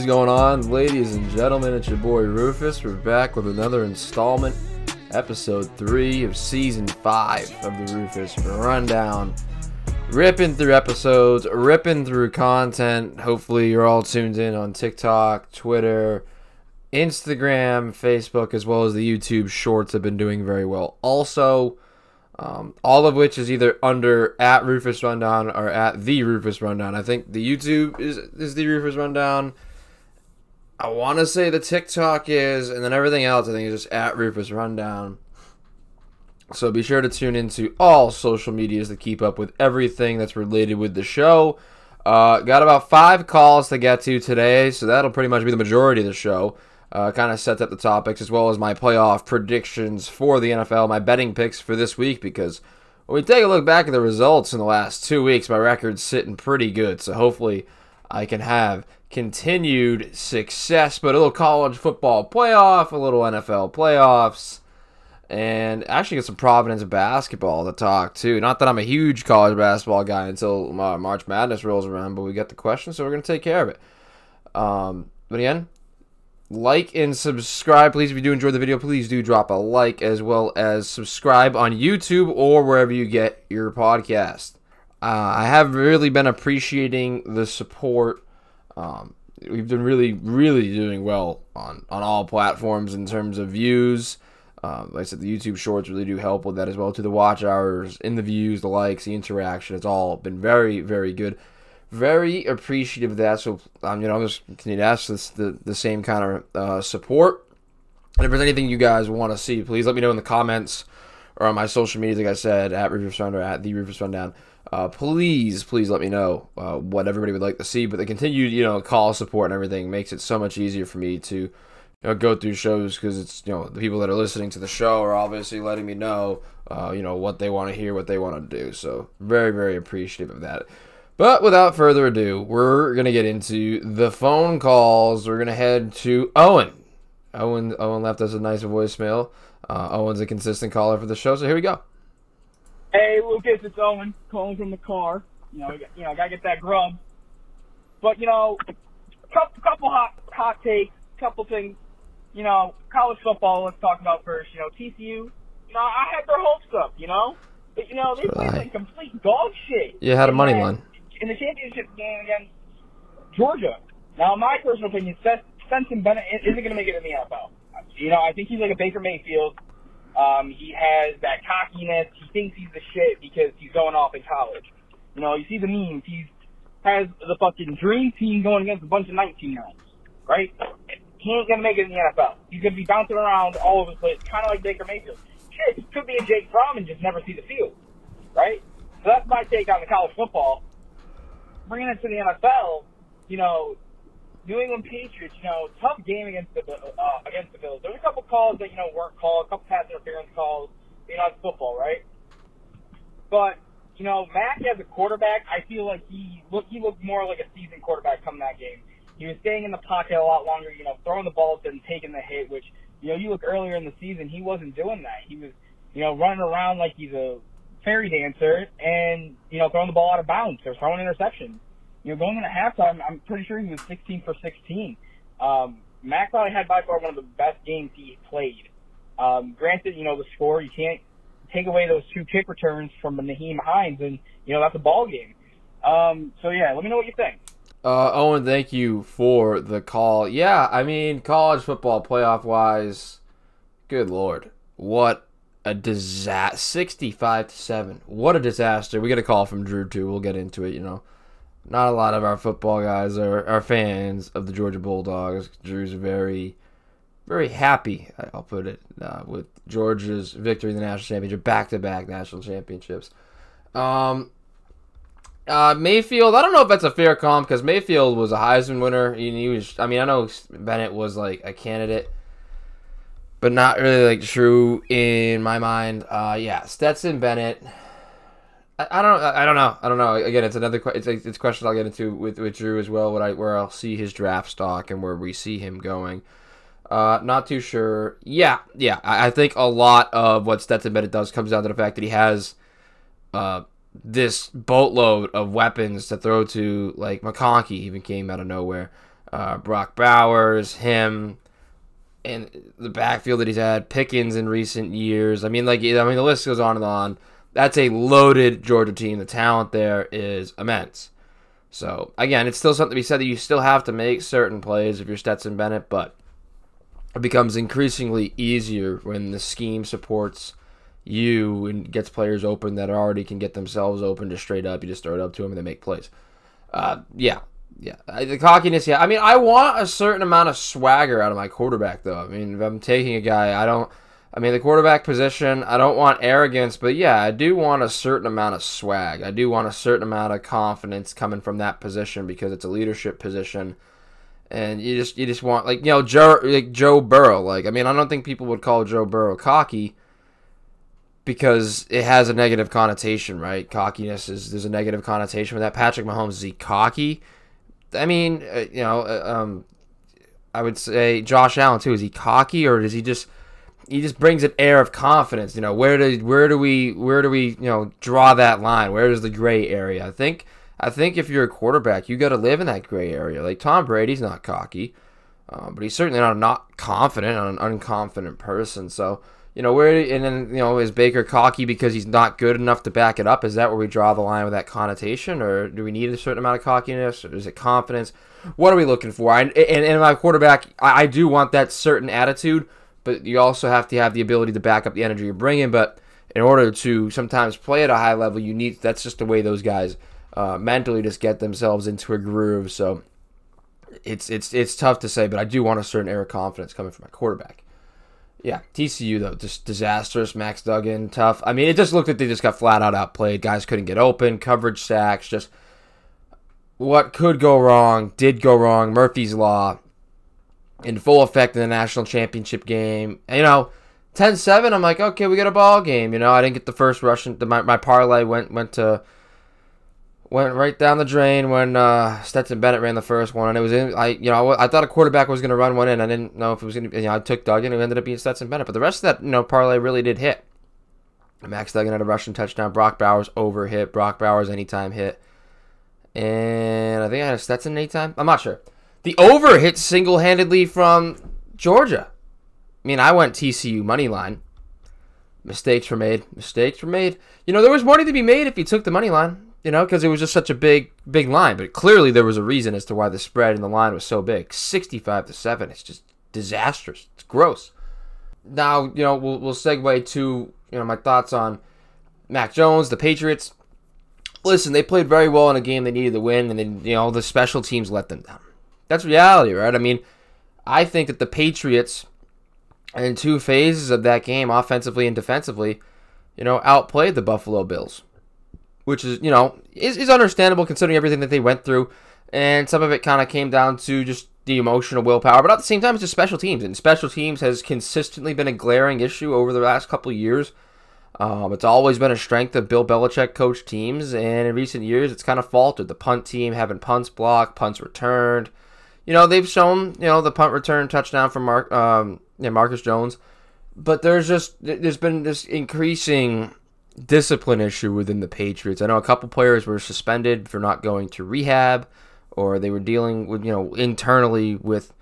is going on, ladies and gentlemen? It's your boy Rufus. We're back with another installment, episode 3 of season 5 of the Rufus Rundown. Ripping through episodes, ripping through content. Hopefully you're all tuned in on TikTok, Twitter, Instagram, Facebook, as well as the YouTube Shorts have been doing very well. Also, all of which is either under at Rufus Rundown or at the Rufus Rundown. I think the YouTube is the Rufus Rundown. I want to say the TikTok is, and then everything else I think is just at Rufus Rundown. So be sure to tune into all social medias to keep up with everything that's related with the show. Got about 5 calls to get to today, so that'll pretty much be the majority of the show. Kind of sets up the topics as well as my playoff predictions for the NFL, my betting picks for this week, because when we take a look back at the results in the last 2 weeks, my record's sitting pretty good. So hopefully I can have continued success, but a little college football playoff, a little NFL playoffs, and actually get some Providence basketball to talk too. Not that I'm a huge college basketball guy until March Madness rolls around, but we get the question, so we're going to take care of it. But again, like and subscribe, please. If you do enjoy the video, please do drop a like, as well as subscribe on YouTube or wherever you get your podcast. I have really been appreciating the support. We've been really doing well on all platforms in terms of views. Like I said, the YouTube Shorts really do help with that as well, to the watch hours, in the views, the likes, the interaction. It's all been very good. Very appreciative of that. So, I'm just continue to ask the same kind of support. And if there's anything you guys want to see, please let me know in the comments or on my social media. Like I said, at Rufus Rundown, at the Rufus Rundown. Please let me know what everybody would like to see. But the continued, call support and everything makes it so much easier for me to go through shows, because it's, the people that are listening to the show are obviously letting me know, what they want to hear, what they want to do. So very appreciative of that. But without further ado, we're going to get into the phone calls. We're going to head to Owen. Owen left us a nice voicemail. Owen's a consistent caller for the show, so here we go. Hey, Lucas, it's Owen, calling from the car. Gotta get that grub. But, couple hot takes, couple things. College football, let's talk about first. TCU, I had their hopes up, But, they played like complete dog shit. You had a money line. In the championship game against Georgia. Now, in my personal opinion, Stetson Bennett isn't going to make it in the NFL. I think he's like a Baker Mayfield. He has that cockiness. He thinks he's the shit because he's going off in college. You see the memes. He has the fucking dream team going against a bunch of 19-year-olds, right? He ain't going to make it in the NFL. He's going to be bouncing around all over the place, kind of like Baker Mayfield. Shit, it could be a Jake Fromm and just never see the field, right? So that's my take on the college football. Bringing it to the NFL, New England Patriots, tough game against the Bills. There were a couple calls that, weren't called, a couple pass interference calls, it's football, right? But, Mac as a quarterback, I feel like he looked more like a seasoned quarterback coming that game. He was staying in the pocket a lot longer, throwing the balls and taking the hit, which, you look earlier in the season, he wasn't doing that. He was, running around like he's a fairy dancer and, throwing the ball out of bounds or throwing interceptions. Going into halftime, I'm pretty sure he was 16 for 16. Mac probably had by far one of the best games he played. Granted, the score, you can't take away those 2 kick returns from Naheem Hines, and, that's a ball game. So, yeah, let me know what you think. Owen, thank you for the call. Yeah, I mean, college football playoff-wise, good Lord, what a disaster. 65-7. What a disaster. We get a call from Drew, too. We'll get into it, Not a lot of our football guys are fans of the Georgia Bulldogs. Drew's very happy, I'll put it, with Georgia's victory in the national championship, back-to-back national championships. Mayfield, I don't know if that's a fair comp, because Mayfield was a Heisman winner. I know Bennett was like a candidate, but not really like true in my mind. Yeah, Stetson Bennett. I don't know. Again, it's another it's a question I'll get into with Drew as well. Where I'll see his draft stock and where we see him going. Not too sure. Yeah. I think a lot of what Stetson Bennett does comes down to the fact that he has this boatload of weapons to throw to. Like McConkey even came out of nowhere. Brock Bowers, him, and the backfield that he's had, Pickens in recent years. I mean, the list goes on and on. That's a loaded Georgia team. The talent there is immense. So, again, it's still something to be said that you still have to make certain plays if you're Stetson Bennett, but it becomes increasingly easier when the scheme supports you and gets players open that already can get themselves open just straight up. You just throw it up to them and they make plays. Yeah. The cockiness, yeah. I mean, I want a certain amount of swagger out of my quarterback, though. I mean, if I'm taking a guy, the quarterback position, I don't want arrogance, but yeah, I do want a certain amount of swag. I do want a certain amount of confidence coming from that position because it's a leadership position. And you just want, Joe Burrow. I don't think people would call Joe Burrow cocky because it has a negative connotation, right? Cockiness there's a negative connotation with that. Patrick Mahomes, is he cocky? I mean, I would say Josh Allen too. Is he cocky, or does he just brings an air of confidence? Where do we draw that line? Where is the gray area? I think if you're a quarterback, you got to live in that gray area. Like Tom Brady's not cocky, but he's certainly not confident, an unconfident person. So, is Baker cocky because he's not good enough to back it up? Is that where we draw the line with that connotation, or do we need a certain amount of cockiness, or is it confidence? What are we looking for? And my quarterback, I do want that certain attitude, but you also have to have the ability to back up the energy you're bringing. But in order to sometimes play at a high level, that's just the way those guys mentally just get themselves into a groove. So it's tough to say, but I do want a certain air of confidence coming from my quarterback. Yeah, TCU, though, just disastrous. Max Duggan, tough. I mean, it just looked like they just got flat out outplayed. Guys couldn't get open. Coverage sacks. Just what could go wrong did go wrong. Murphy's Law in full effect in the national championship game. 10-7, I'm like, okay, we got a ball game. I didn't get the first rush. My parlay went right down the drain when Stetson Bennett ran the first one, and it was in. I thought a quarterback was going to run one in. I didn't know if it was going to. I took Duggan, and it ended up being Stetson Bennett. But the rest of that, parlay really did hit. Max Duggan had a rushing touchdown. Brock Bowers over hit. Brock Bowers anytime hit, and I think I had a Stetson anytime. I'm not sure. The over hit single-handedly from Georgia. I went TCU money line. Mistakes were made. There was money to be made if you took the money line. Because it was just such a big line. But clearly there was a reason as to why the spread and the line was so big. 65-7. It's just disastrous. It's gross. Now, we'll segue to, my thoughts on Mac Jones, the Patriots. Listen, they played very well in a game they needed to win, and then, the special teams let them down. That's reality, right? I think that the Patriots, in two phases of that game, offensively and defensively, outplayed the Buffalo Bills. Which is, is understandable considering everything that they went through. And some of it kind of came down to just the emotional willpower. But at the same time, it's just special teams. And special teams has consistently been a glaring issue over the last couple of years. It's always been a strength of Bill Belichick coached teams. And in recent years, it's kind of faltered. The punt team having punts blocked, punts returned. They've shown, the punt return touchdown from Marcus Jones. But there's been this increasing discipline issue within the Patriots. I know a couple players were suspended for not going to rehab, or they were dealing with, internally with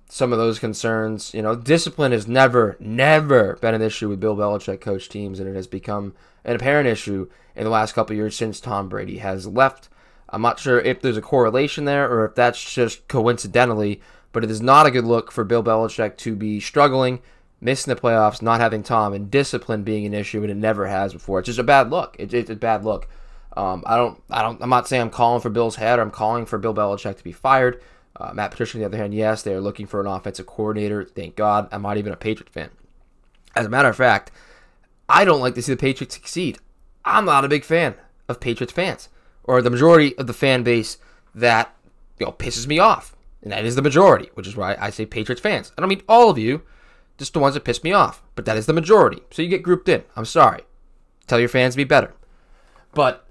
some of those concerns. Discipline has never been an issue with Bill Belichick coach teams, and it has become an apparent issue in the last couple of years since Tom Brady has left. I'm not sure if there's a correlation there or if that's just coincidentally, but it is not a good look for Bill Belichick to be struggling, missing the playoffs, not having Tom, and discipline being an issue, and it never has before. It's just a bad look. It's a bad look. I'm not saying I'm calling for Bill's head or I'm calling for Bill Belichick to be fired. Matt Patricia, on the other hand, yes, they are looking for an offensive coordinator. Thank God. I'm not even a Patriots fan. As a matter of fact, I don't like to see the Patriots succeed. I'm not a big fan of Patriots fans, or the majority of the fan base that pisses me off, and that is the majority, which is why I say Patriots fans. I don't mean all of you. Just the ones that piss me off. But that is the majority. So you get grouped in. I'm sorry. Tell your fans to be better. But,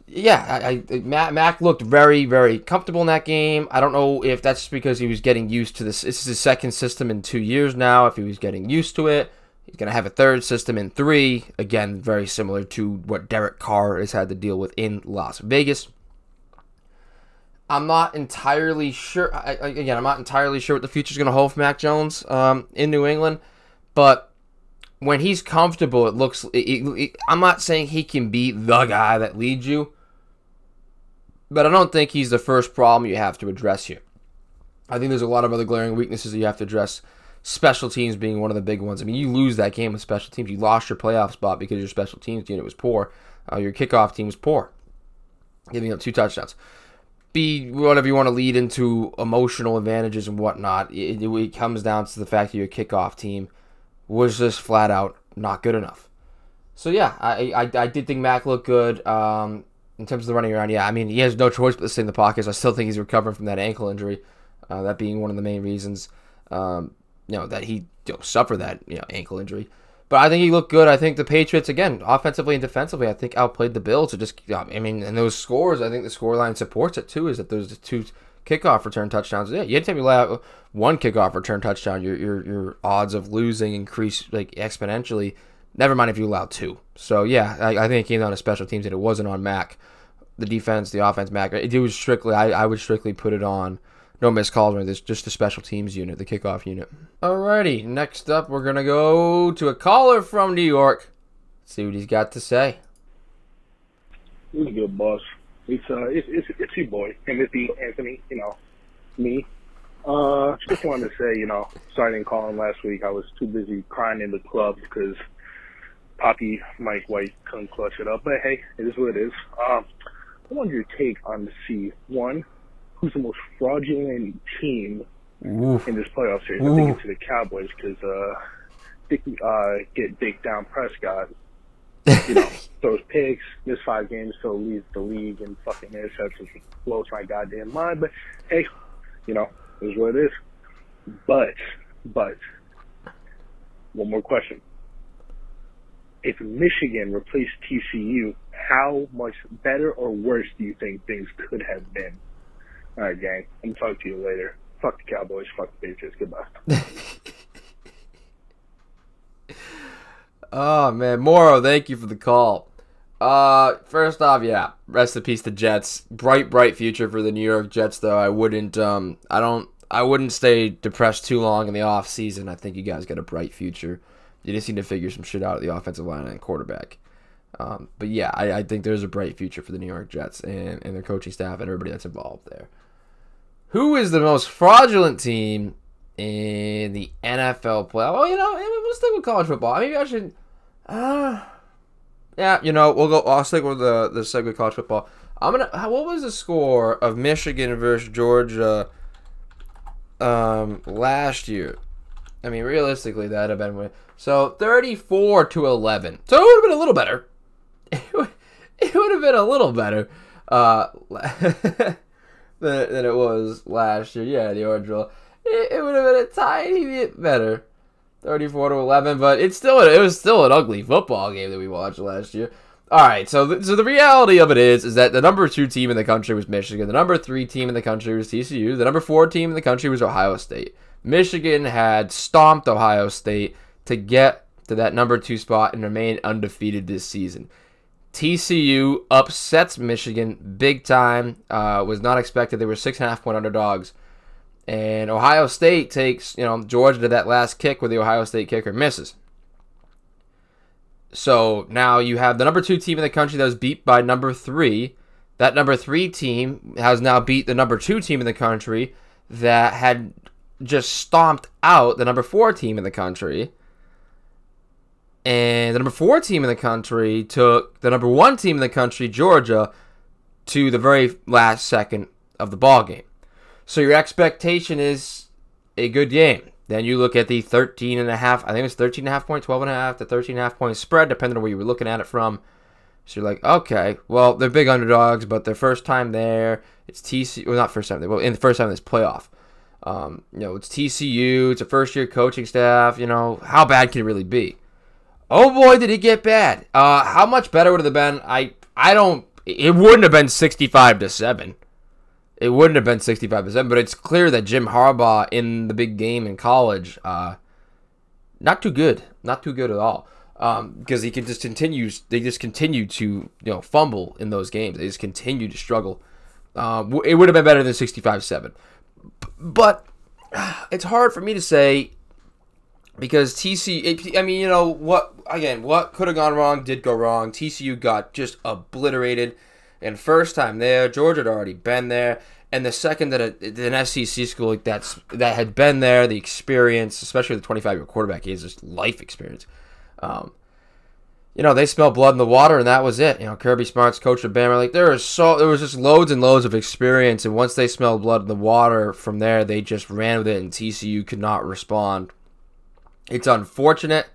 yeah, Mac looked very, very comfortable in that game. I don't know if that's just because he was getting used to this. This is his second system in 2 years now. If he was getting used to it, he's going to have a third system in 3. Again, very similar to what Derek Carr has had to deal with in Las Vegas. I'm not entirely sure. Again, I'm not entirely sure what the future's going to hold for Mac Jones in New England. But when he's comfortable, it looks. I'm not saying he can be the guy that leads you, but I don't think he's the first problem you have to address here. I think there's a lot of other glaring weaknesses that you have to address. Special teams being one of the big ones. I mean, you lose that game with special teams. You lost your playoff spot because your special teams unit was poor. Your kickoff team was poor, giving up 2 touchdowns. Be whatever you want to lead into emotional advantages and whatnot. It comes down to the fact that your kickoff team was just flat out not good enough. So yeah, I did think Mac looked good in terms of the running around. Yeah, I mean he has no choice but to stay in the pocket. So I still think he's recovering from that ankle injury. That being one of the main reasons, that he suffered that ankle injury. But I think he looked good. I think the Patriots, again, offensively and defensively, I think outplayed the Bills. And those scores, I think the scoreline supports it too, is that those 2 kickoff return touchdowns. Yeah, anytime you allow 1 kickoff return touchdown, your odds of losing increase exponentially. Never mind if you allow 2. So yeah, I think it came down to special teams, and it wasn't on Mac. The defense, the offense, Mac. It was strictly, I would strictly put it on. No missed calls or anything. Just the special teams unit, the kickoff unit. Alrighty, next up we're going to go to a caller from New York. See what he's got to say. Really good, boss. It's your boy, Timothy, Anthony, me. Just wanted to say, sorry I didn't call him last week. I was too busy crying in the club because Poppy Mike White couldn't clutch it up. But hey, it is what it is. I wanted your take on the C1. Who's the most fraudulent team in this playoff series? I think it's the Cowboys because get Big Down Prescott, throws picks, missed 5 games, so leads the league in fucking interceptions, blows my goddamn mind. But hey, it is what it is. But one more question: if Michigan replaced TCU, how much better or worse do you think things could have been? All right, gang. I'm going to talk to you later. Fuck the Cowboys. Fuck the Patriots. Goodbye. Oh, man. Morrow, thank you for the call. First off, yeah. Rest in peace to Jets. Bright future for the New York Jets, though. I wouldn't stay depressed too long in the off season. I think you guys got a bright future. You just need to figure some shit out at the offensive line and quarterback. But yeah, I think there's a bright future for the New York Jets and their coaching staff and everybody that's involved there. Who is the most fraudulent team in the NFL playoff? Oh, we'll stick with college football. Maybe I should. We'll go. I'll stick with the segment college football. What was the score of Michigan versus Georgia last year? I mean, realistically, that'd have been 34-11. So it would have been a little better. It would have been a little better than it was last year. Yeah, the Orange. It would have been a tiny bit better, 34-11. But it was still an ugly football game that we watched last year. All right, so the reality of it is that the number 2 team in the country was Michigan. The number 3 team in the country was TCU. The number 4 team in the country was Ohio State. Michigan had stomped Ohio State to get to that number 2 spot and remain undefeated this season. TCU upsets Michigan big time. Was not expected. They were 6.5-point underdogs. And Ohio State takes, Georgia to that last kick where the Ohio State kicker misses. So now you have the number 2 team in the country that was beat by number 3. That number 3 team has now beat the number 2 team in the country that had just stomped out the number 4 team in the country. And the number 4 team in the country took the number 1 team in the country, Georgia, to the very last second of the ball game. So your expectation is a good game. Then you look at the 13.5, I think it was 13.5 point, 12.5 to 13.5 point spread, depending on where you were looking at it from. So you're like, okay, well, they're big underdogs, but their first time there, it's TCU, well, not first time, well, in the first time in this playoff. It's TCU, it's a first-year coaching staff, how bad can it really be? Oh boy, did it get bad. How much better would it have been? It wouldn't have been 65-7. It wouldn't have been 65-7, but it's clear that Jim Harbaugh in the big game in college, not too good. Not too good at all. Because they just continue to, fumble in those games. They just continue to struggle It would have been better than 65-7. But it's hard for me to say because TCU, I mean, what could have gone wrong did go wrong. TCU got just obliterated. And first time there, Georgia had already been there. And the second that an SEC school like that had been there, the experience, especially the 25-year quarterback, is just life experience. They smelled blood in the water, and that was it. Kirby Smart's coach of Bama, like there was just loads and loads of experience, and once they smelled blood in the water, from there they just ran with it, and TCU could not respond. It's unfortunate.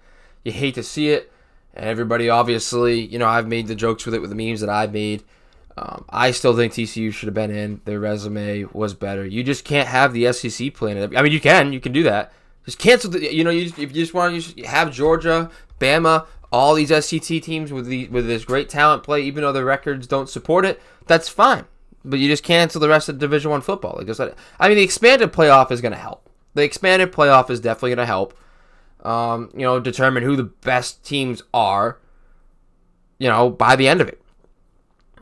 You hate to see it, and everybody obviously, I've made the jokes with it with the memes that I've made. I still think TCU should have been in. Their resume was better. You just can't have the SEC playing. I mean, you can do that. Just cancel the. If you just want to have Georgia, Bama, all these SEC teams with this great talent play, even though their records don't support it, that's fine. But you just cancel the rest of Division I football. The expanded playoff is going to help. The expanded playoff is definitely going to help. Determine who the best teams are. By the end of it.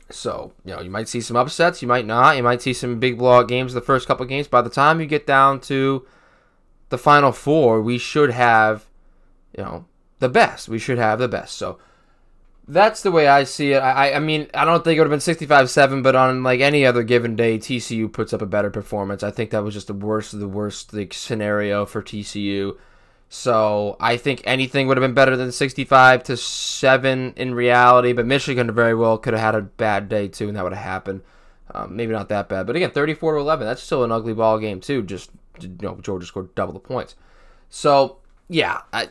So, you might see some upsets, you might not. You might see some big blowout games the first couple of games. By the time you get down to the Final Four, we should have, the best. We should have the best. So, that's the way I see it. I mean, I don't think it would have been 65-7, but on like any other given day, TCU puts up a better performance. I think that was just the worst of the worst scenario for TCU. So I think anything would have been better than 65-7 in reality, but Michigan very well could have had a bad day too, and that would have happened. Maybe not that bad, but again, 34-11. That's still an ugly ball game too. Just Georgia scored double the points. So yeah, I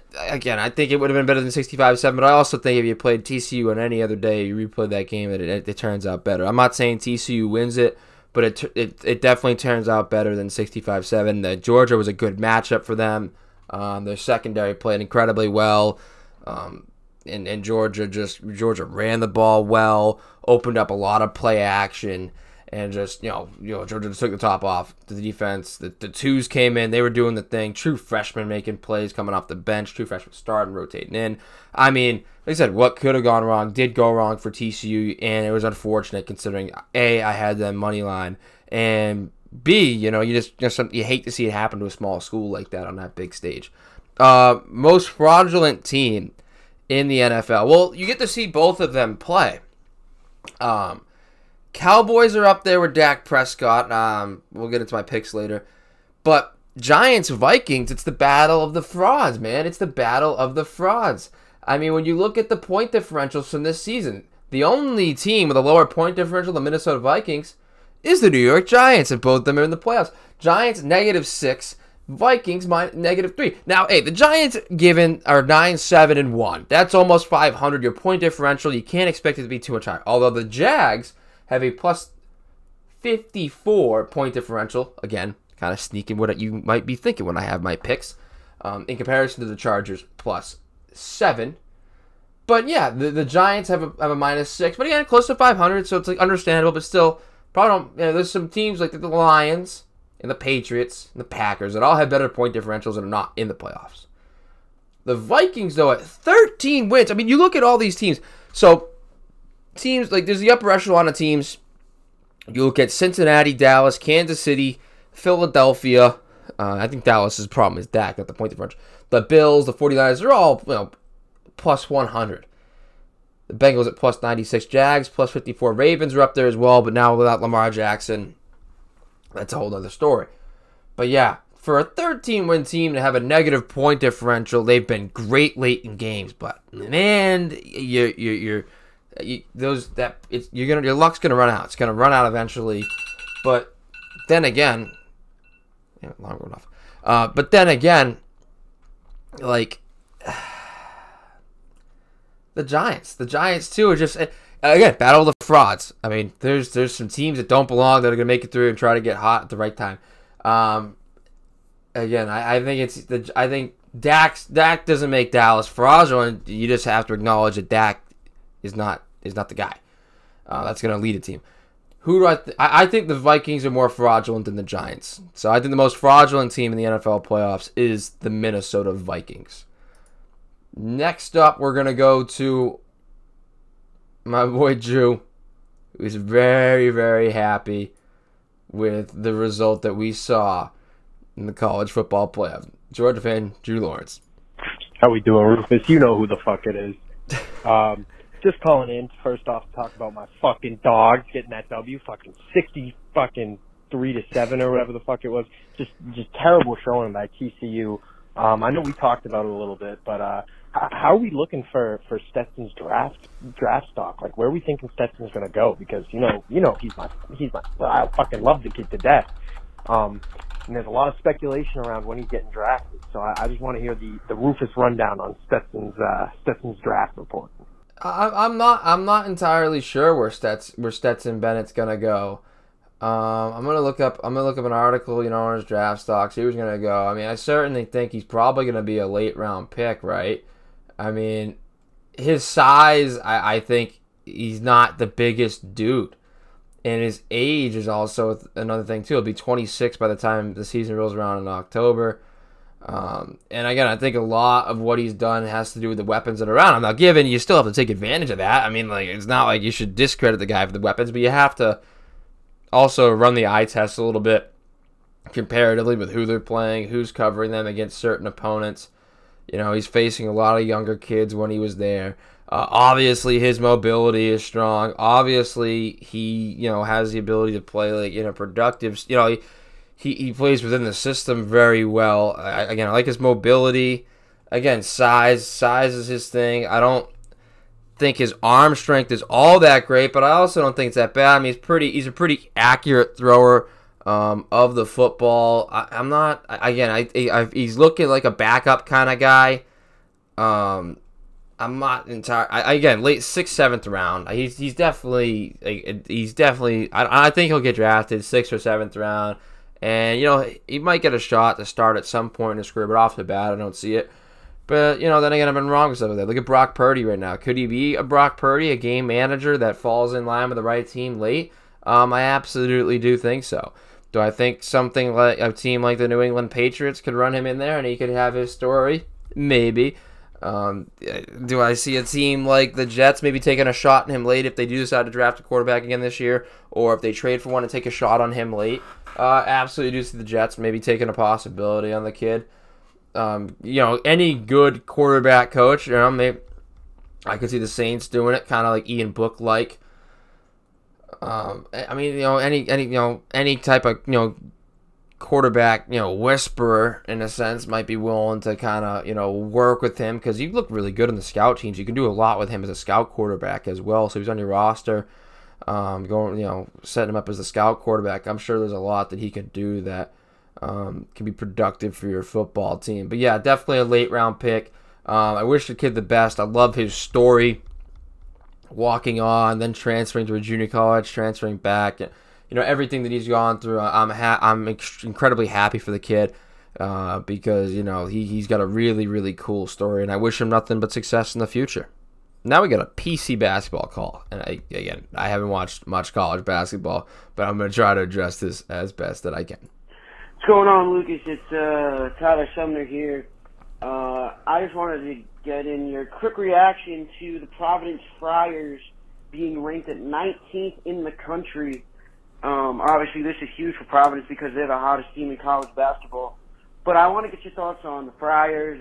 think it would have been better than 65-7, but I also think if you played TCU on any other day, you replay that game, it turns out better. I'm not saying TCU wins it, but it definitely turns out better than 65-7. Georgia was a good matchup for them. Their secondary played incredibly well, and Georgia ran the ball well, opened up a lot of play action, and just Georgia just took the top off to the defense. The twos came in, they were doing the thing. True freshmen making plays coming off the bench. True freshmen starting, rotating in. I mean, like I said, what could have gone wrong did go wrong for TCU, and it was unfortunate considering A, I had them money line, and B, you hate to see it happen to a small school like that on that big stage. Most fraudulent team in the NFL. Well, you get to see both of them play. Cowboys are up there with Dak Prescott. We'll get into my picks later. But Giants, Vikings, it's the battle of the frauds, man. It's the battle of the frauds. I mean, when you look at the point differentials from this season, the only team with a lower point differential, the Minnesota Vikings, is the New York Giants, and both of them are in the playoffs. Giants, -6. Vikings, -3. Now, hey, the Giants are 9-7-1. That's almost 500. Your point differential, you can't expect it to be too much higher. Although the Jags have a plus 54 point differential. Again, kind of sneaking what you might be thinking when I have my picks. In comparison to the Chargers, plus 7. But yeah, the Giants have a -6. But again, close to 500, so it's like understandable, but still, probably don't. There's some teams like the Lions and the Patriots and the Packers that all have better point differentials and are not in the playoffs. The Vikings, though, at 13 wins. I mean, you look at all these teams. So, teams, like, there's the upper echelon of teams. You look at Cincinnati, Dallas, Kansas City, Philadelphia. I think Dallas' problem is Dak, not the point differential. The Bills, the 49ers, they're all, plus 100. The Bengals at plus 96. Jags, plus 54. Ravens are up there as well, but now without Lamar Jackson, that's a whole other story. But yeah, for a 13-win team to have a negative point differential, they've been great late in games. But man, your luck's gonna run out. It's gonna run out eventually. But then again, longer enough. But then again, like the Giants too are just. Again, battle of the frauds. I mean, there's some teams that don't belong that are gonna make it through and try to get hot at the right time. Again, I think Dak doesn't make Dallas fraudulent. You just have to acknowledge that Dak is not the guy that's gonna lead a team. Who do I think the Vikings are more fraudulent than the Giants. So I think the most fraudulent team in the NFL playoffs is the Minnesota Vikings. Next up, we're gonna go to my boy Drew. who's very, very happy with the result that we saw in the college football playoff. Georgia fan, Drew Lawrence. How we doing, Rufus? You know who the fuck it is. Just calling in first off to talk about my fucking dogs getting that W, fucking 3-7 or whatever the fuck it was. Just terrible showing by TCU. I know we talked about it a little bit, but how are we looking for Stetson's draft stock? Like, where are we thinking Stetson's going to go? Because you know he's my I fucking love the kid to death. And there's a lot of speculation around when he's getting drafted. So I just want to hear the Rufus rundown on Stetson's draft report. I'm not entirely sure where Stetson Bennett's gonna go. I'm gonna look up an article, on his draft stocks. He was gonna go. I mean, I certainly think he's probably gonna be a late round pick, right? I mean, his size, I think he's not the biggest dude. And his age is also another thing, too. He'll be 26 by the time the season rolls around in October. And again, I think a lot of what he's done has to do with the weapons that are around him. Now, given you still have to take advantage of that. I mean, it's not like you should discredit the guy for the weapons, but you have to also run the eye test a little bit comparatively with who they're playing, who's covering them against certain opponents. He's facing a lot of younger kids when he was there. Obviously, his mobility is strong. Obviously, he has the ability to play in a productive. He plays within the system very well. I like his mobility. Again, size is his thing. I don't think his arm strength is all that great, but I also don't think it's that bad. I mean, he's a pretty accurate thrower of the football. I'm not. Again, he's looking like a backup kind of guy. I'm not again, late 6th, 7th round. He's definitely. I think he'll get drafted 6th or 7th round, and he might get a shot to start at some point in his career. But off the bat, I don't see it. But then again, I've been wrong with stuff like that. Look at Brock Purdy right now. Could he be a Brock Purdy, a game manager that falls in line with the right team late? I absolutely do think so. Do I think something like a team like the New England Patriots could run him in there and he could have his story? Maybe. Do I see a team like the Jets maybe taking a shot on him late if they do decide to draft a quarterback again this year, or if they trade for one and take a shot on him late? Absolutely do see the Jets maybe taking a possibility on the kid. Any good quarterback coach, maybe I could see the Saints doing it, kind of like Ian Book like. I mean, any type of quarterback, whisperer in a sense might be willing to kind of work with him, because you look really good on the scout teams. You can do a lot with him as a scout quarterback as well. So he's on your roster, setting him up as the scout quarterback. I'm sure there's a lot that he could do that can be productive for your football team. But yeah, definitely a late round pick. I wish the kid the best. I love his story. Walking on, then transferring to a junior college, transferring back, everything that he's gone through. I'm incredibly happy for the kid because he's got a really, really cool story, and I wish him nothing but success in the future. Now we got a PC basketball call, and I haven't watched much college basketball, but I'm going to try to address this as best that I can. What's going on, Lucas? It's Tyler Sumner here. I just wanted to get in your quick reaction to the Providence Friars being ranked at 19th in the country. Obviously, this is huge for Providence because they're the hottest team in college basketball. But I want to get your thoughts on the Friars,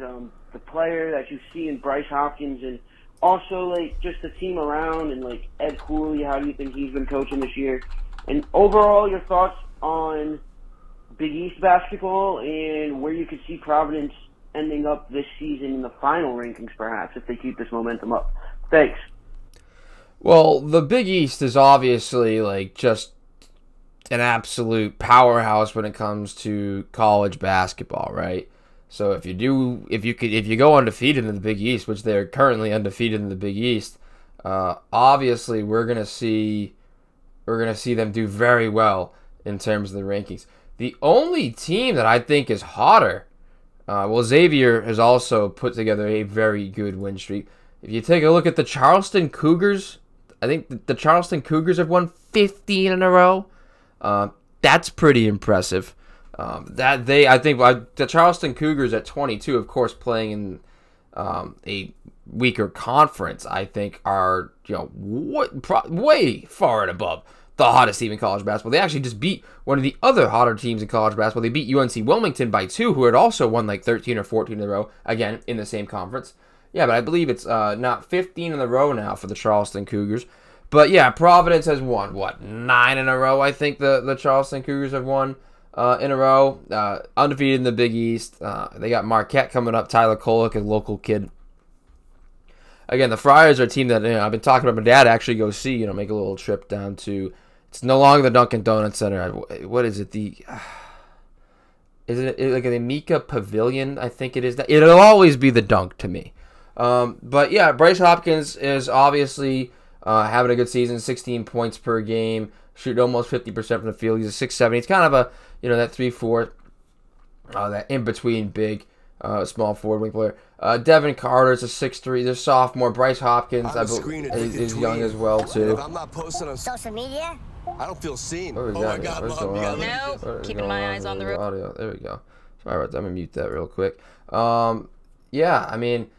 the player that you see in Bryce Hopkins, and also just the team around, and Ed Cooley. How do you think he's been coaching this year? And overall, your thoughts on Big East basketball and where you could see Providence ending up this season in the final rankings, perhaps, if they keep this momentum up. Thanks. Well, the Big East is obviously just an absolute powerhouse when it comes to college basketball, right? So if you go undefeated in the Big East, which they're currently undefeated in the Big East, obviously we're gonna see them do very well in terms of the rankings. The only team that I think is hotter. Xavier has also put together a very good win streak. If you take a look at the Charleston Cougars, I think the Charleston Cougars have won 15 in a row. That's pretty impressive. The Charleston Cougars at 22, of course, playing in a weaker conference, I think, are way far and above the hottest team in college basketball. They actually just beat one of the other hotter teams in college basketball. They beat UNC Wilmington by 2, who had also won like 13 or 14 in a row, again, in the same conference. Yeah, but I believe it's not 15 in a row now for the Charleston Cougars. But yeah, Providence has won, 9 in a row, I think the Charleston Cougars have won in a row. Undefeated in the Big East. They got Marquette coming up, Tyler Kolek, a local kid. Again, the Friars are a team that I've been talking about. My dad actually go see, make a little trip down to. It's no longer the Dunkin' Donuts Center. What is it? Is it like the Mika Pavilion? I think it is. It'll always be the Dunk to me. But yeah, Bryce Hopkins is obviously having a good season. 16 points per game, shooting almost 50% from the field. He's a 6'7". He's kind of a that 3-4, that in between big. Small forward wing player. Devin Carter is a 6'3". They're sophomore. Bryce Hopkins is young as well too. If I'm not posting on social media, I don't feel seen. Oh my God, what's going on? No, keeping my eyes on the road. Audio. There we go. Sorry about that. I'm gonna mute that real quick. Yeah, I mean,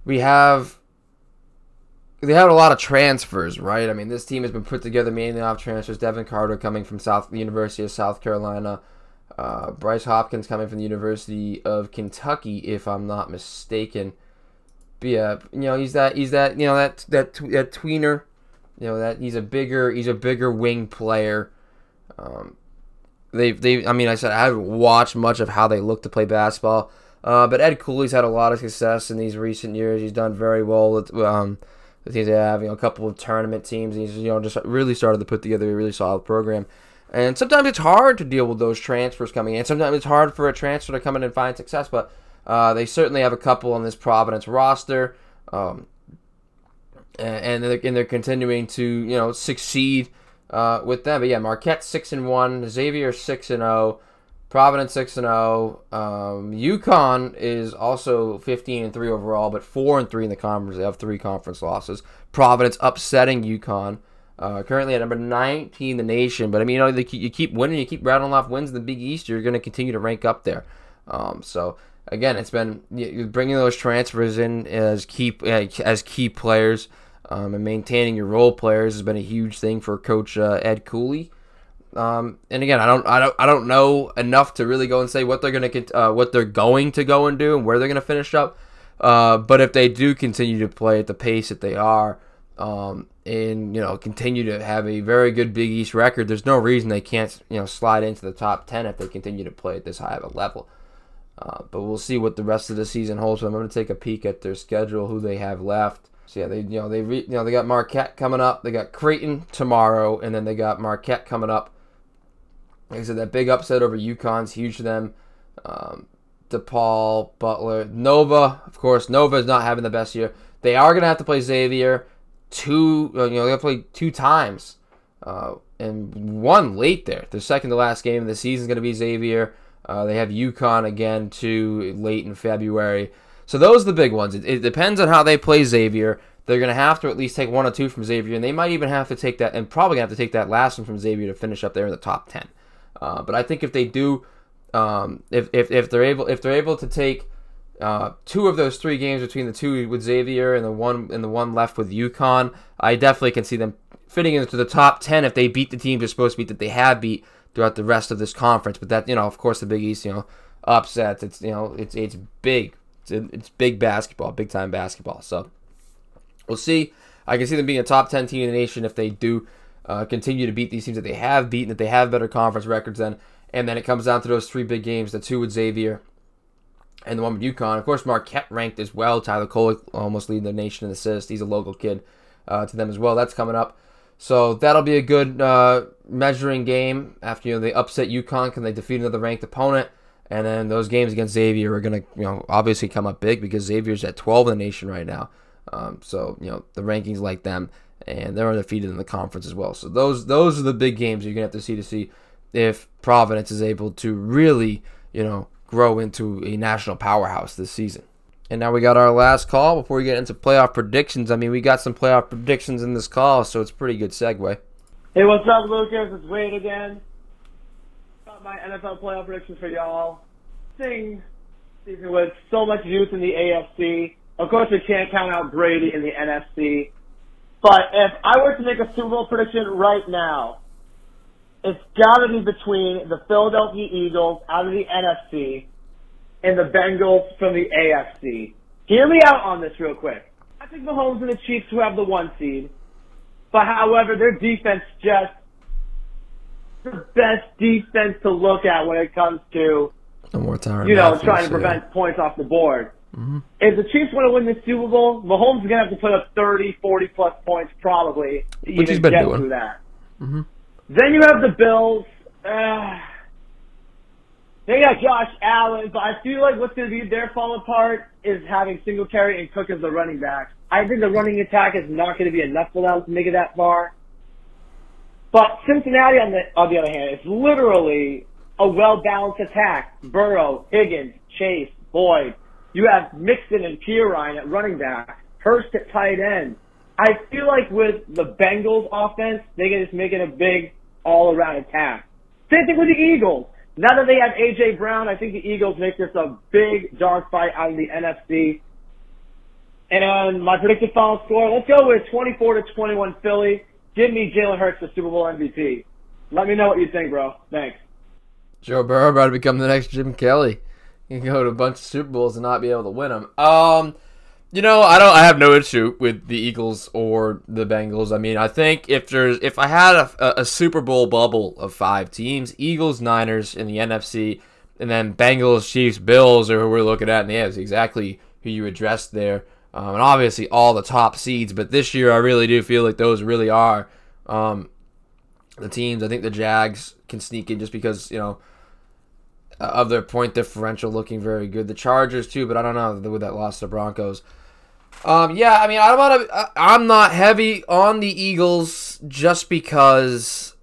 they have a lot of transfers, right? I mean, this team has been put together mainly off transfers. Devin Carter coming from the University of South Carolina. Bryce Hopkins coming from the University of Kentucky, if I'm not mistaken. But yeah, he's that tweener. He's a bigger wing player. I said I haven't watched much of how they look to play basketball. But Ed Cooley's had a lot of success in these recent years. He's done very well with the teams they have. A couple of tournament teams. He's just really started to put together a really solid program. And sometimes it's hard to deal with those transfers coming in. Sometimes it's hard for a transfer to come in and find success. But they certainly have a couple on this Providence roster, and they're continuing to succeed with them. But yeah, Marquette 6-1, Xavier 6-0, Providence 6-0. UConn is also 15-3 overall, but 4-3 in the conference. They have 3 conference losses. Providence upsetting UConn. Currently at number 19 in the nation, but I mean, you keep winning, you keep rattling off wins in the Big East, you're going to continue to rank up there. So again, it's been bringing those transfers in as key players, and maintaining your role players has been a huge thing for Coach Ed Cooley. And again, I don't know enough to really go and say what they're going to go and do and where they're going to finish up. But if they do continue to play at the pace that they are, and continue to have a very good Big East record, there's no reason they can't slide into the top 10 if they continue to play at this high of a level. But we'll see what the rest of the season holds. So I'm going to take a peek at their schedule, who they have left. So yeah, they got Marquette coming up, they got Creighton tomorrow, and then they got Marquette coming up. Like I said, that big upset over UConn's huge to them. DePaul, Butler, Nova. Of course, Nova is not having the best year. They are going to have to play Xavier. They have to play 2 times, and one late there. The second to last game of the season is going to be Xavier. They have UConn again too late in February. So those are the big ones. It depends on how they play Xavier. They're going to have to at least take 1 or 2 from Xavier, and they might even have to take that, and probably have to take that last one from Xavier to finish up there in the top 10. But I think if they do, if they're able to take 2 of those 3 games between the 2 with Xavier and the one left with UConn, I definitely can see them fitting into the top 10 if they beat the teams they're supposed to beat that they have beat throughout the rest of this conference. But that, of course, the Big East, upsets. It's it's big. It's big basketball, big time basketball. So we'll see. I can see them being a top 10 team in the nation if they do continue to beat these teams that they have beaten, that they have better conference records than. And then it comes down to those 3 big games, the 2 with Xavier and the one with UConn. Of course, Marquette ranked as well. Tyler Kolek almost leading the nation in assists. He's a local kid to them as well. That's coming up. So that'll be a good measuring game after they upset UConn. Can they defeat another ranked opponent? And then those games against Xavier are going to obviously come up big because Xavier's at 12 in the nation right now. So the rankings like them, and they're undefeated in the conference as well. So those are the big games you're going to have to see if Providence is able to really grow into a national powerhouse this season. And now we got our last call before we get into playoff predictions. I mean, we got some playoff predictions in this call, so it's a pretty good segue. Hey, what's up, Lucas? It's Wade again. Got my NFL playoff predictions for y'all. Season with so much youth in the AFC, Of course, we can't count out Brady in the NFC. But if I were to make a Super Bowl prediction right now, it's got to be between the Philadelphia Eagles out of the NFC and the Bengals from the AFC. Hear me out on this real quick. I think Mahomes and the Chiefs who have the 1 seed. But however, their defense just the best defense to look at when it comes to, trying to prevent points off the board. Mm-hmm. If the Chiefs want to win the Super Bowl, Mahomes is going to have to put up 30, 40-plus points probably to Which even get through that. Mm-hmm. Then you have the Bills. They got Josh Allen, but I feel like what's going to be their fall apart is having Singletary and Cook as the running backs. I think the running attack is not going to be enough for them to make it that far. But Cincinnati, on the other hand, is literally a well-balanced attack. Burrow, Higgins, Chase, Boyd. You have Mixon and Pirine at running back. Hurst at tight end. I feel like with the Bengals offense, they can just make it a big all-around attack. Same thing with the Eagles. Now that they have A.J. Brown, I think the Eagles make this a big dogfight out of the NFC. And my predicted final score, let's go with 24-21 Philly. Give me Jalen Hurts the Super Bowl MVP. Let me know what you think, bro. Thanks. Joe Burrow about to become the next Jim Kelly. You can go to a bunch of Super Bowls and not be able to win them. I have no issue with the Eagles or the Bengals. I mean, I think if I had a Super Bowl bubble of 5 teams, Eagles, Niners in the NFC, and then Bengals, Chiefs, Bills are who we're looking at in the AFC. Exactly who you addressed there. And obviously all the top seeds, but this year I really do feel like those really are the teams. I think the Jags can sneak in just because, of their point differential looking very good. The Chargers too, but I don't know with that loss to the Broncos. I'm not heavy on the Eagles just because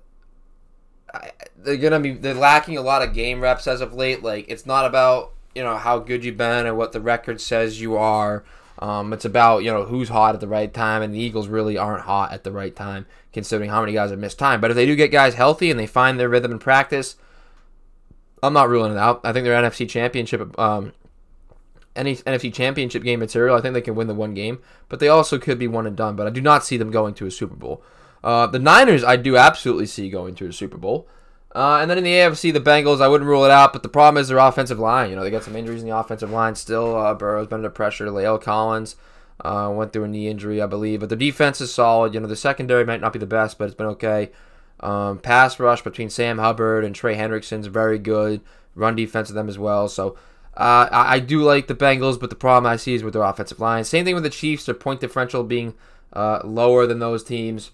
they're lacking a lot of game reps as of late. Like, it's not about how good you've been and what the record says you are. It's about, who's hot at the right time, and the Eagles really aren't hot at the right time, considering how many guys have missed time. But if they do get guys healthy and they find their rhythm in practice, I'm not ruling it out. I think their NFC Championship game material, I think they can win the one game, but they also could be one and done. But I do not see them going to a Super Bowl. The Niners, I do absolutely see going to a Super Bowl. And then in the AFC, the Bengals, I wouldn't rule it out, but the problem is their offensive line. They got some injuries in the offensive line still. Burrow's been under pressure. Lael Collins went through a knee injury, I believe. But the defense is solid. The secondary might not be the best, but it's been okay. Pass rush between Sam Hubbard and Trey Hendrickson's very good. Run defense of them as well. So I do like the Bengals, but the problem I see is with their offensive line. Same thing with the Chiefs. Their point differential being lower than those teams.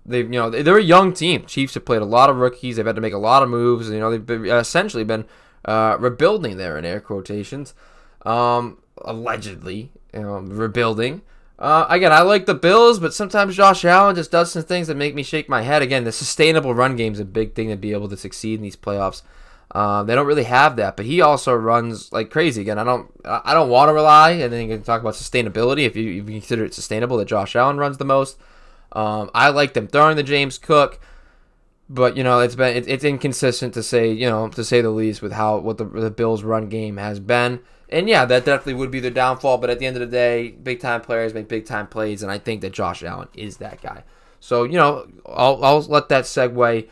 They're a young team. Chiefs have played a lot of rookies. They've had to make a lot of moves. They've essentially been rebuilding there in air quotations. Allegedly, rebuilding. Again, I like the Bills, but sometimes Josh Allen just does some things that make me shake my head. Again, the sustainable run game is a big thing to be able to succeed in these playoffs. They don't really have that, but he also runs like crazy. Again, I don't want to rely, and then you can talk about sustainability if you consider it sustainable that Josh Allen runs the most. I like them throwing the James Cook, but it's inconsistent to say the least with what the Bills' run game has been. And yeah, that definitely would be their downfall. But at the end of the day, big time players make big time plays, and I think that Josh Allen is that guy. So I'll let that segue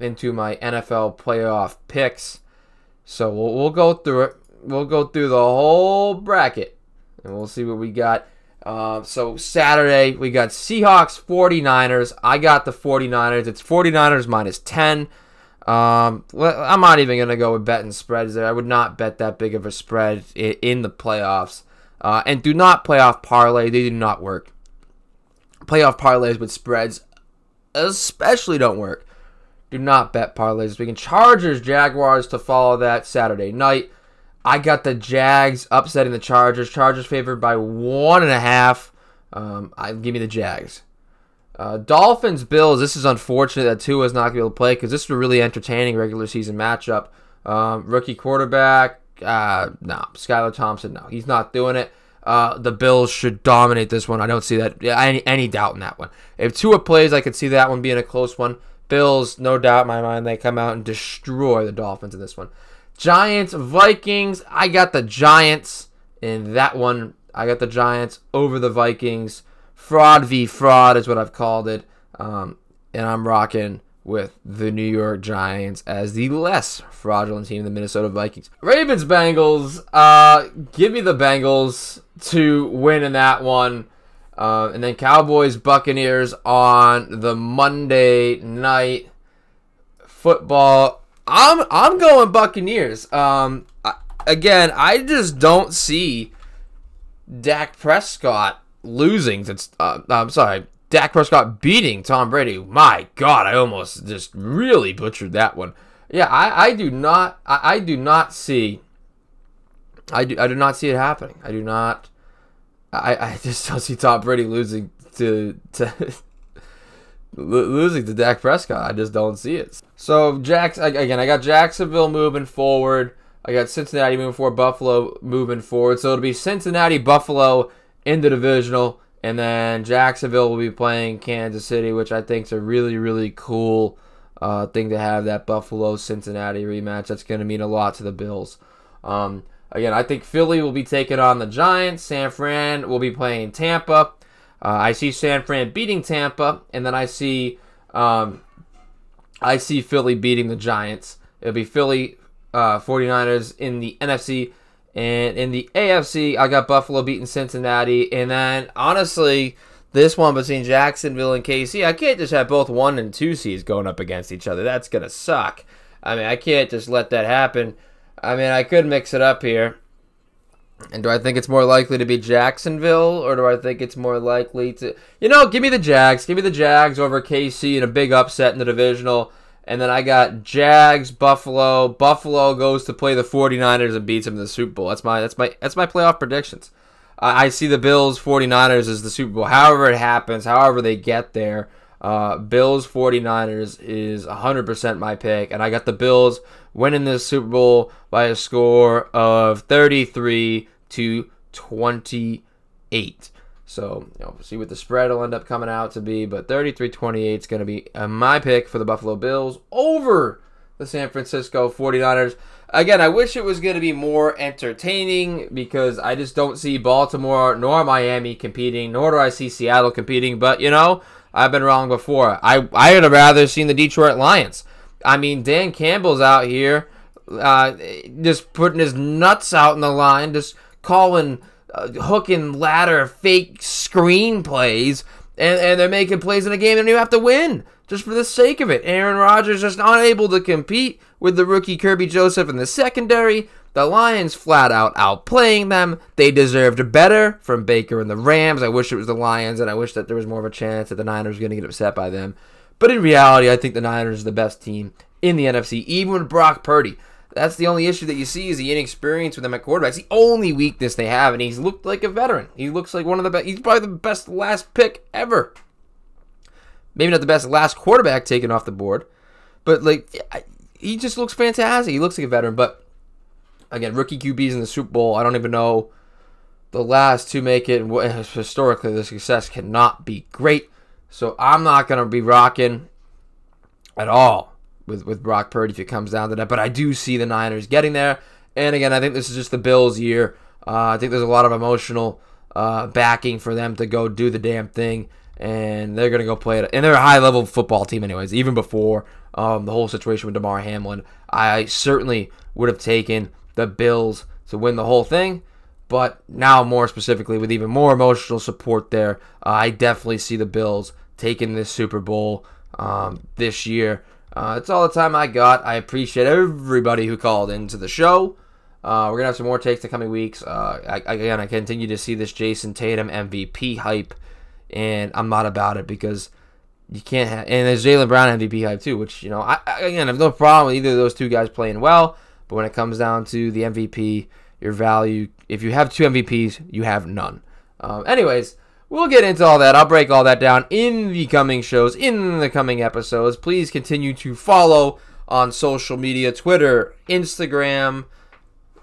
into my NFL playoff picks. So we'll go through it. We'll go through the whole bracket, and we'll see what we got. So Saturday, we got Seahawks, 49ers. I got the 49ers. It's 49ers minus 10. I'm not even going to go with betting spreads there. I would not bet that big of a spread in the playoffs. And do not playoff parlay. They do not work. Playoff parlays with spreads especially don't work. Do not bet parlays this weekend. Chargers, Jaguars to follow that Saturday night. I got the Jags upsetting the Chargers. Chargers favored by 1.5. Give me the Jags. Dolphins, Bills. This is unfortunate that Tua is not going to be able to play because this is a really entertaining regular season matchup. Rookie quarterback. No. Skylar Thompson, no. He's not doing it. The Bills should dominate this one. I don't see that any doubt in that one. If Tua plays, I could see that one being a close one. Bills, no doubt in my mind, they come out and destroy the Dolphins in this one. Giants, Vikings. I got the Giants In that one, I got the Giants over the Vikings. Fraud v. fraud is what I've called it. And I'm rocking with the New York Giants as the less fraudulent team, the Minnesota Vikings. Ravens-Bengals, give me the Bengals to win in that one. And then Cowboys-Buccaneers on the Monday night football. I'm going Buccaneers. Again, I just don't see Dak Prescott losing. Dak Prescott beating Tom Brady. My God, I almost just really butchered that one. Yeah, I do not see it happening. I just don't see Tom Brady losing to losing to Dak Prescott. I just don't see it. So I got Jacksonville moving forward. I got Cincinnati moving forward, Buffalo moving forward. So it'll be Cincinnati, Buffalo in the divisional, and then Jacksonville will be playing Kansas City, which I think is a really, really cool thing to have, that Buffalo-Cincinnati rematch. That's going to mean a lot to the Bills. Again, I think Philly will be taking on the Giants. San Fran will be playing Tampa. I see San Fran beating Tampa, and then I see Philly beating the Giants. It'll be Philly 49ers in the NFC, and in the AFC, I got Buffalo beating Cincinnati. And then, honestly, this one between Jacksonville and KC, I can't just have both 1 and 2 seeds going up against each other. That's going to suck. I mean, I can't just let that happen. I mean, I could mix it up here. And do I think it's more likely to be Jacksonville, or do I think it's more likely to... give me the Jags. Give me the Jags over KC in a big upset in the divisional. And then I got Jags, Buffalo. Buffalo goes to play the 49ers and beats them in the Super Bowl. That's my playoff predictions. I see the Bills 49ers as the Super Bowl. However it happens, however they get there, Bills 49ers is 100% my pick. And I got the Bills winning this Super Bowl by a score of 33-28. So, we'll see what the spread will end up coming out to be. But 33-28 is going to be my pick for the Buffalo Bills over the San Francisco 49ers. Again, I wish it was going to be more entertaining, because I just don't see Baltimore nor Miami competing, nor do I see Seattle competing. But, I've been wrong before. I would have rather seen the Detroit Lions. I mean, Dan Campbell's out here just putting his nuts out in the line, just calling... hook and ladder fake screenplays, and they're making plays in a game and you have to win just for the sake of it. Aaron Rodgers just not able to compete with the rookie Kirby Joseph in the secondary. The Lions flat out outplaying them. They deserved better from Baker and the Rams. I wish it was the Lions, and I wish that there was more of a chance that the Niners were going to get upset by them. But in reality, I think the Niners are the best team in the NFC, even with Brock Purdy. That's the only issue that you see, is the inexperience with him at quarterback. It's the only weakness they have, and he's looked like a veteran. He looks like one of the best. He's probably the best last pick ever. Maybe not the best last quarterback taken off the board, but he just looks fantastic. He looks like a veteran. But again, rookie QBs in the Super Bowl, I don't even know the last to make it. Historically, the success cannot be great. So I'm not going to be rocking at all with Brock Purdy if it comes down to that. But I do see the Niners getting there. And again, I think this is just the Bills' year. I think there's a lot of emotional backing for them to go do the damn thing. And they're going to go play it. And they're a high-level football team anyways. Even before the whole situation with Damar Hamlin, I certainly would have taken the Bills to win the whole thing. But now, more specifically, with even more emotional support there, I definitely see the Bills taking this Super Bowl this year. That's all the time I got. I appreciate everybody who called into the show. We're going to have some more takes in the coming weeks. I continue to see this Jason Tatum MVP hype, and I'm not about it, because you can't have... And there's Jaylen Brown MVP hype too, which, I have no problem with either of those two guys playing well, but when it comes down to the MVP, your value, if you have two MVPs, you have none. Anyways, we'll get into all that. I'll break all that down in the coming shows, in the coming episodes. Please continue to follow on social media, Twitter, Instagram,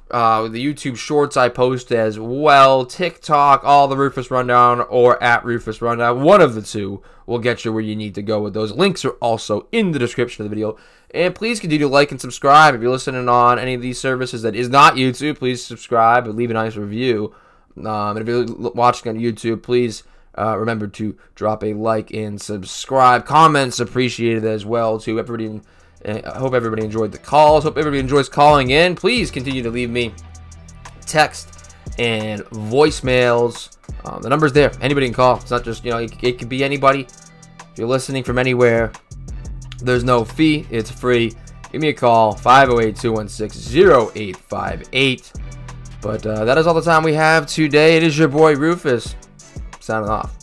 the YouTube Shorts I post as well, TikTok, all the Rufus Rundown, or at Rufus Rundown. One of the two will get you where you need to go with those. Links are also in the description of the video. And please continue to like and subscribe. If you're listening on any of these services that is not YouTube, please subscribe and leave a nice review. And if you're watching on YouTube, please remember to drop a like and subscribe. Comments appreciated as well, too. I hope everybody enjoyed the calls. Hope everybody enjoys calling in. Please continue to leave me text and voicemails. The number's there. Anybody can call. It's not just, it could be anybody. If you're listening from anywhere, there's no fee. It's free. Give me a call, 508-216-0858. But that is all the time we have today. It is your boy Rufus, signing off.